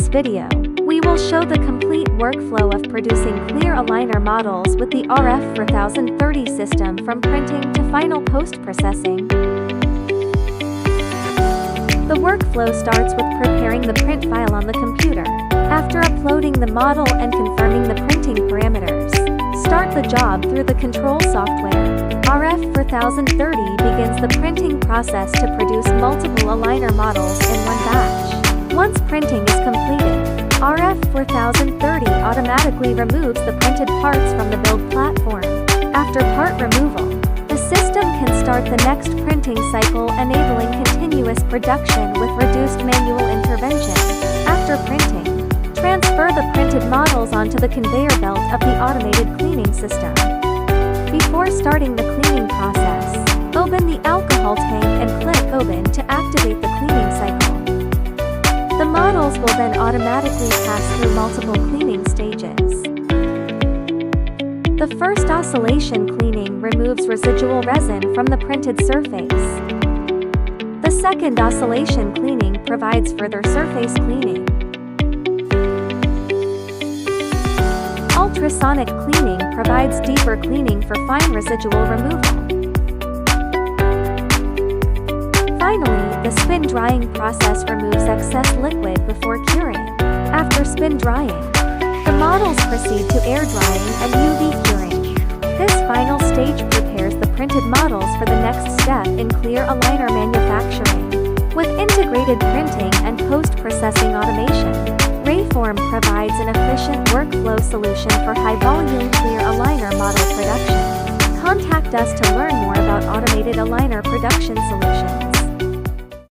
this video, we will show the complete workflow of producing clear aligner models with the RF-4030 system from printing to final post-processing. The workflow starts with preparing the print file on the computer. After uploading the model and confirming the printing parameters, start the job through the control software. RF-4030 begins the printing process to produce multiple aligner models in one batch. Once printing is completed, RF-4030 automatically removes the printed parts from the build platform. After part removal, the system can start the next printing cycle, enabling continuous production with reduced manual intervention. After printing, transfer the printed models onto the conveyor belt of the automated cleaning system. Before starting the cleaning process, open the alcohol tank and click Open to activate the cleaning cycle. The models will then automatically pass through multiple cleaning stages. The first oscillation cleaning removes residual resin from the printed surface. The second oscillation cleaning provides further surface cleaning. Ultrasonic cleaning provides deeper cleaning for fine residual removal. Finally, the spin drying process removes excess liquid before curing. After spin drying, the models proceed to air drying and UV curing. This final stage prepares the printed models for the next step in clear aligner manufacturing. With integrated printing and post-processing automation, Rayform provides an efficient workflow solution for high-volume clear aligner model production. Contact us to learn more about automated aligner production solutions.